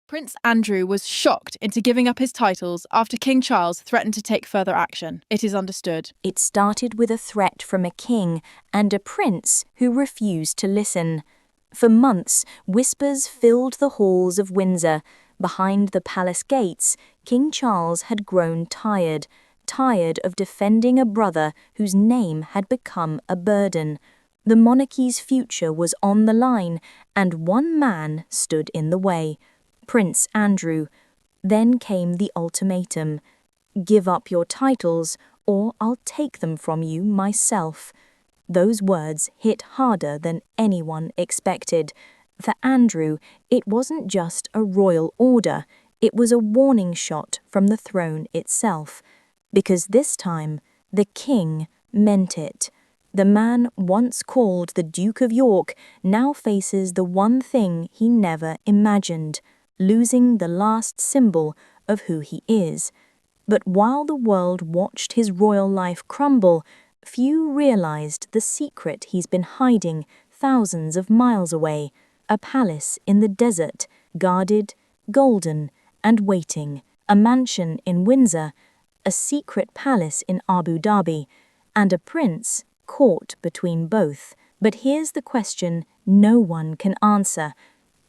Prince Andrew was shocked into giving up his titles after King Charles threatened to take further action. It is understood. It started with a threat from a king and a prince who refused to listen. For months, whispers filled the halls of Windsor. Behind the palace gates, King Charles had grown tired of defending a brother whose name had become a burden. The monarchy's future was on the line, and one man stood in the way: Prince Andrew. Then came the ultimatum: give up your titles, or I'll take them from you myself. Those words hit harder than anyone expected. For Andrew, it wasn't just a royal order, it was a warning shot from the throne itself. Because this time, the king meant it. The man once called the Duke of York now faces the one thing he never imagined: losing the last symbol of who he is. But while the world watched his royal life crumble, few realized the secret he's been hiding thousands of miles away: a palace in the desert, guarded, golden, and waiting; a mansion in Windsor; a secret palace in Abu Dhabi; and a prince caught between both. But here's the question no one can answer: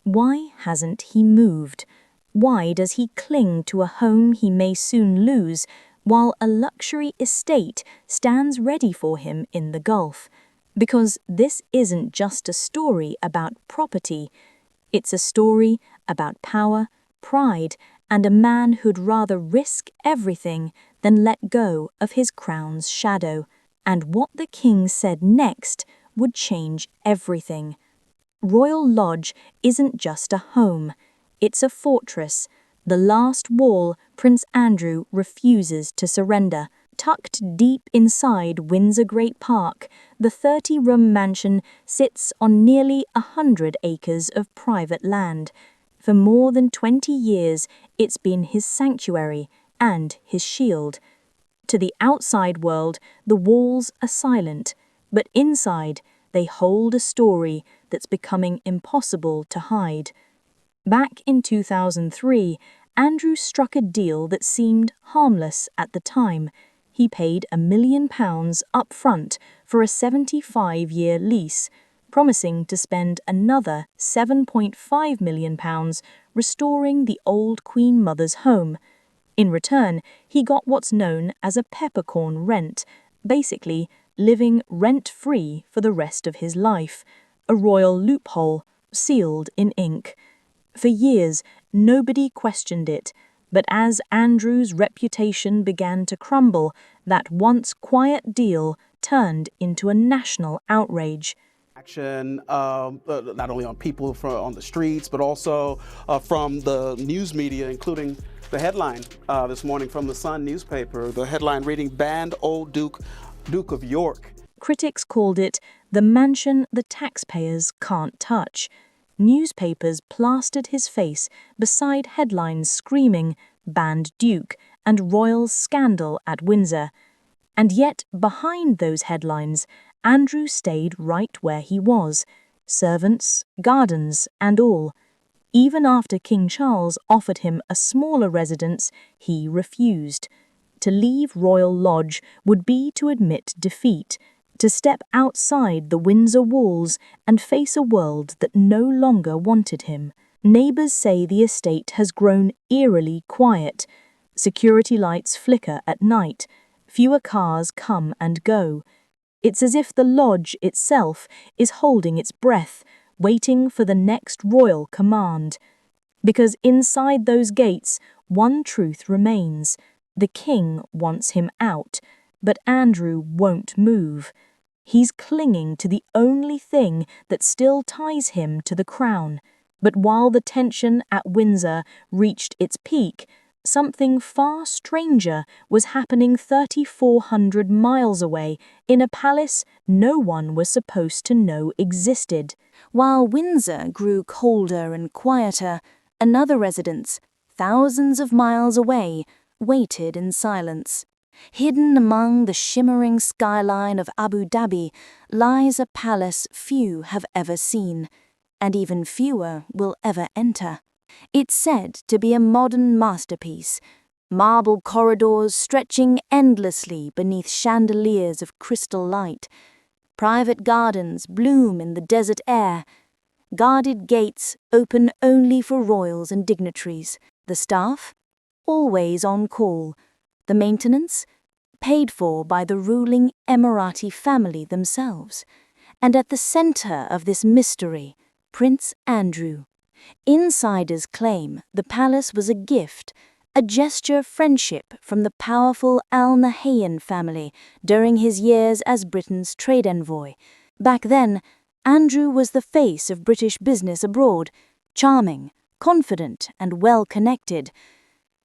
why hasn't he moved? Why does he cling to a home he may soon lose, while a luxury estate stands ready for him in the Gulf? Because this isn't just a story about property. It's a story about power, pride, and a man who'd rather risk everything than let go of his crown's shadow. And what the king said next would change everything. Royal Lodge isn't just a home, it's a fortress, the last wall Prince Andrew refuses to surrender. Tucked deep inside Windsor Great Park, the 30-room mansion sits on nearly 100 acres of private land. For more than 20 years, it's been his sanctuary and his shield. To the outside world, the walls are silent, but inside, they hold a story that's becoming impossible to hide. Back in 2003, Andrew struck a deal that seemed harmless at the time. He paid £1 million up front for a 75-year lease, promising to spend another £7.5 million restoring the old Queen Mother's home. In return, he got what's known as a peppercorn rent, basically living rent-free for the rest of his life, a royal loophole sealed in ink. For years, nobody questioned it, but as Andrew's reputation began to crumble, that once quiet deal turned into a national outrage. Action, not only on people on the streets, but also from the news media, including the headline this morning from the Sun newspaper, the headline reading, "Banned Old Duke of York." Critics called it the mansion the taxpayers can't touch. Newspapers plastered his face beside headlines screaming "Banned Duke" and "Royal Scandal at Windsor." And yet, behind those headlines, Andrew stayed right where he was: servants, gardens, and all. Even after King Charles offered him a smaller residence, he refused. To leave Royal Lodge would be to admit defeat, to step outside the Windsor walls and face a world that no longer wanted him. Neighbours say the estate has grown eerily quiet. Security lights flicker at night. Fewer cars come and go. It's as if the lodge itself is holding its breath, waiting for the next royal command. Because inside those gates, one truth remains: the king wants him out, but Andrew won't move. He's clinging to the only thing that still ties him to the crown. But while the tension at Windsor reached its peak, something far stranger was happening 3,400 miles away in a palace no one was supposed to know existed. While Windsor grew colder and quieter, another residence, thousands of miles away, waited in silence. Hidden among the shimmering skyline of Abu Dhabi lies a palace few have ever seen, and even fewer will ever enter. It's said to be a modern masterpiece, marble corridors stretching endlessly beneath chandeliers of crystal light. Private gardens bloom in the desert air. Guarded gates open only for royals and dignitaries. The staff? Always on call. The maintenance? Paid for by the ruling Emirati family themselves. And at the center of this mystery, Prince Andrew. Insiders claim the palace was a gift, a gesture of friendship from the powerful Al Nahyan family during his years as Britain's trade envoy. Back then, Andrew was the face of British business abroad, charming, confident, and well-connected.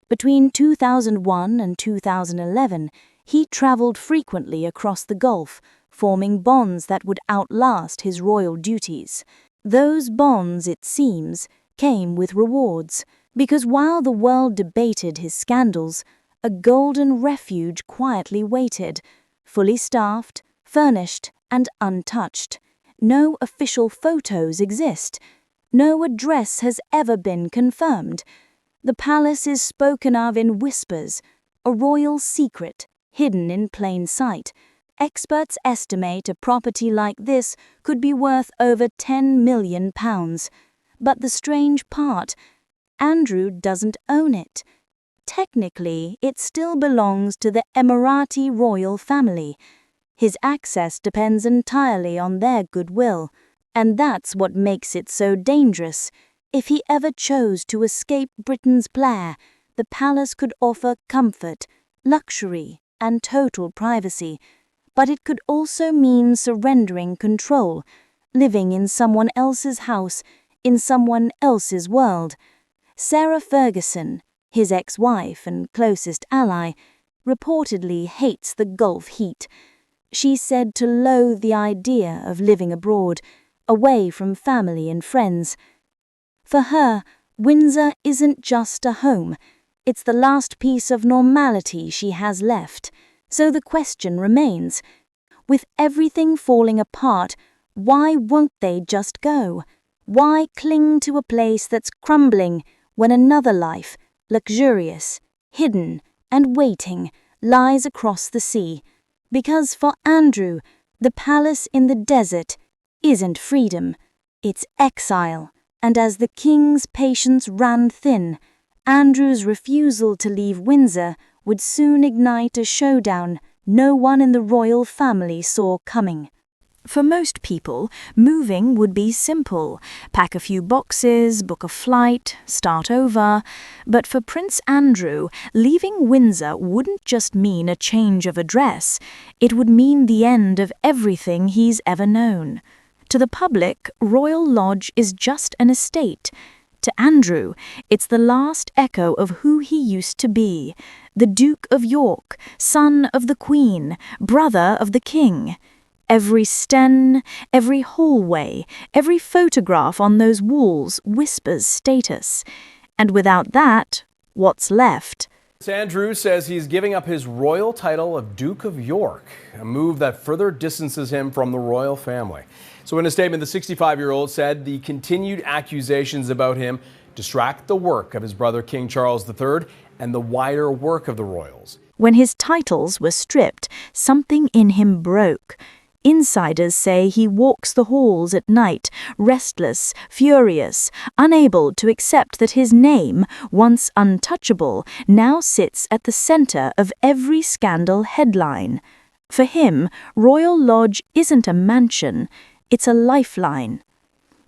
Between 2001 and 2011, he travelled frequently across the Gulf, forming bonds that would outlast his royal duties. Those bonds, it seems, came with rewards, because while the world debated his scandals, a golden refuge quietly waited, fully staffed, furnished, and untouched. No official photos exist. No address has ever been confirmed. The palace is spoken of in whispers, a royal secret, hidden in plain sight. Experts estimate a property like this could be worth over £10 million. But the strange part, Andrew doesn't own it. Technically, it still belongs to the Emirati royal family. His access depends entirely on their goodwill, and that's what makes it so dangerous. If he ever chose to escape Britain's glare, the palace could offer comfort, luxury, and total privacy. But it could also mean surrendering control, living in someone else's house, in someone else's world. Sarah Ferguson, his ex-wife and closest ally, reportedly hates the Gulf heat. She's said to loathe the idea of living abroad, away from family and friends. For her, Windsor isn't just a home, it's the last piece of normality she has left. So the question remains, with everything falling apart, why won't they just go? Why cling to a place that's crumbling when another life, luxurious, hidden, and waiting, lies across the sea? Because for Andrew, the palace in the desert isn't freedom, it's exile. And as the king's patience ran thin, Andrew's refusal to leave Windsor would soon ignite a showdown no one in the royal family saw coming. For most people, moving would be simple. Pack a few boxes, book a flight, start over. But for Prince Andrew, leaving Windsor wouldn't just mean a change of address. It would mean the end of everything he's ever known. To the public, Royal Lodge is just an estate. To Andrew, it's the last echo of who he used to be. The Duke of York, son of the Queen, brother of the King. Every sten, every hallway, every photograph on those walls whispers status. And without that, what's left? Andrew says he's giving up his royal title of Duke of York, a move that further distances him from the royal family. So in a statement, the 65-year-old said the continued accusations about him distract the work of his brother King Charles III and the wider work of the royals. When his titles were stripped, something in him broke. Insiders say he walks the halls at night, restless, furious, unable to accept that his name, once untouchable, now sits at the center of every scandal headline. For him, Royal Lodge isn't a mansion, it's a lifeline.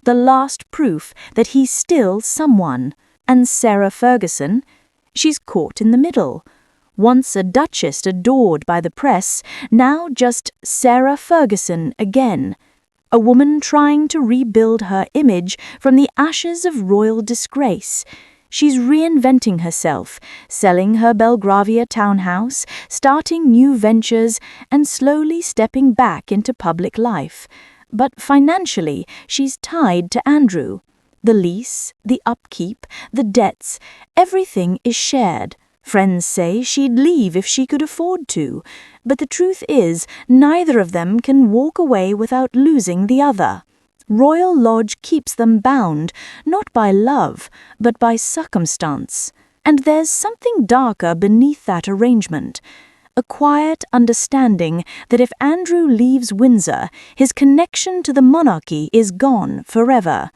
The last proof that he's still someone. And Sarah Ferguson? She's caught in the middle. Once a duchess adored by the press, now just Sarah Ferguson again. A woman trying to rebuild her image from the ashes of royal disgrace. She's reinventing herself, selling her Belgravia townhouse, starting new ventures, and slowly stepping back into public life. But financially, she's tied to Andrew. The lease, the upkeep, the debts, everything is shared. Friends say she'd leave if she could afford to, but the truth is neither of them can walk away without losing the other. Royal Lodge keeps them bound, not by love, but by circumstance. And there's something darker beneath that arrangement. A quiet understanding that if Andrew leaves Windsor, his connection to the monarchy is gone forever.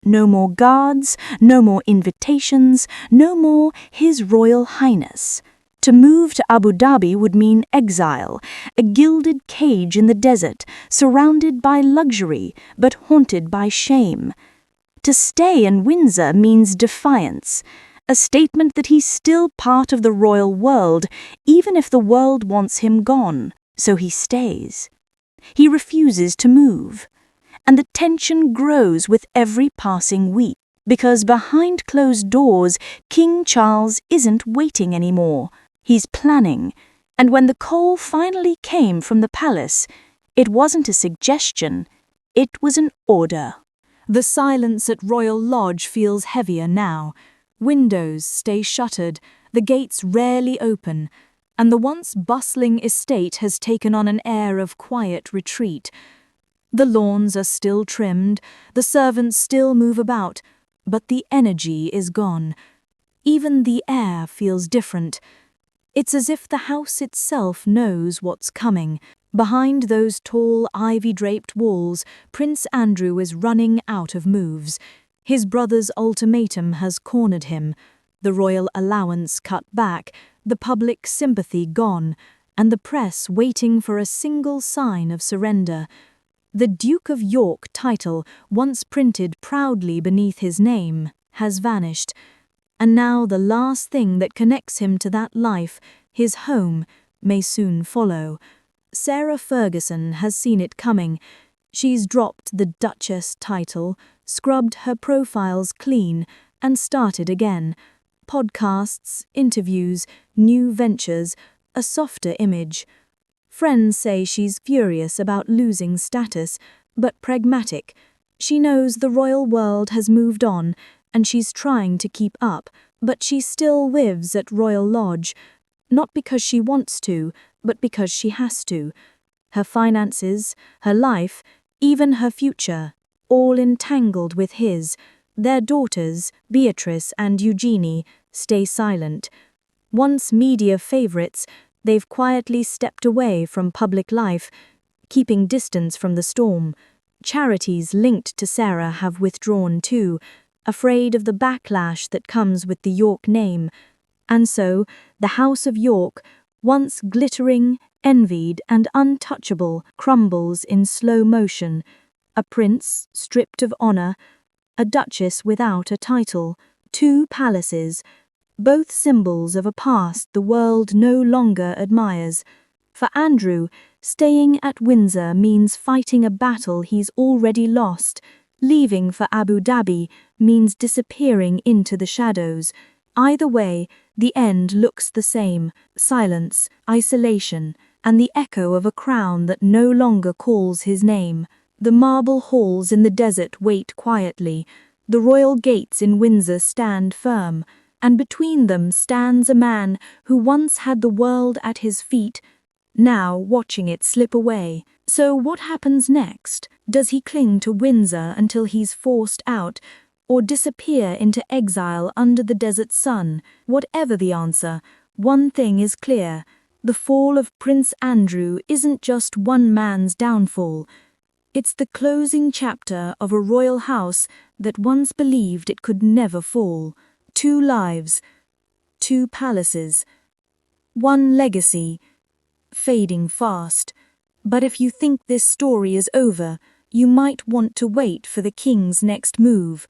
No more guards, no more invitations, no more His Royal Highness. To move to Abu Dhabi would mean exile, a gilded cage in the desert, surrounded by luxury, but haunted by shame. To stay in Windsor means defiance, a statement that he's still part of the royal world, even if the world wants him gone, so he stays. He refuses to move. And the tension grows with every passing week, because behind closed doors, King Charles isn't waiting anymore. He's planning, and when the call finally came from the palace, it wasn't a suggestion, it was an order. The silence at Royal Lodge feels heavier now. Windows stay shuttered, the gates rarely open, and the once bustling estate has taken on an air of quiet retreat. The lawns are still trimmed, the servants still move about, but the energy is gone. Even the air feels different. It's as if the house itself knows what's coming. Behind those tall, ivy-draped walls, Prince Andrew is running out of moves. His brother's ultimatum has cornered him, the royal allowance cut back, the public sympathy gone, and the press waiting for a single sign of surrender. The Duke of York title, once printed proudly beneath his name, has vanished, and now the last thing that connects him to that life, his home, may soon follow. Sarah Ferguson has seen it coming. She's dropped the Duchess title, scrubbed her profiles clean, and started again. Podcasts, interviews, new ventures, a softer image. Friends say she's furious about losing status, but pragmatic. She knows the royal world has moved on, and she's trying to keep up, but she still lives at Royal Lodge, not because she wants to, but because she has to. Her finances, her life, even her future, all entangled with his. Their daughters, Beatrice and Eugenie, stay silent. Once media favourites, they've quietly stepped away from public life, keeping distance from the storm. Charities linked to Sarah have withdrawn too, afraid of the backlash that comes with the York name. And so, the House of York, once glittering, envied and untouchable, crumbles in slow motion. A prince stripped of honour, a duchess without a title, two palaces, both symbols of a past the world no longer admires. For Andrew, staying at Windsor means fighting a battle he's already lost. Leaving for Abu Dhabi means disappearing into the shadows. Either way, the end looks the same: silence, isolation, and the echo of a crown that no longer calls his name. The marble halls in the desert wait quietly. The royal gates in Windsor stand firm, and between them stands a man who once had the world at his feet, now watching it slip away. So what happens next? Does he cling to Windsor until he's forced out, or disappear into exile under the desert sun? Whatever the answer, one thing is clear: the fall of Prince Andrew isn't just one man's downfall. It's the closing chapter of a royal house that once believed it could never fall. 2 lives, 2 palaces, 1 legacy, fading fast. But if you think this story is over, you might want to wait for the king's next move.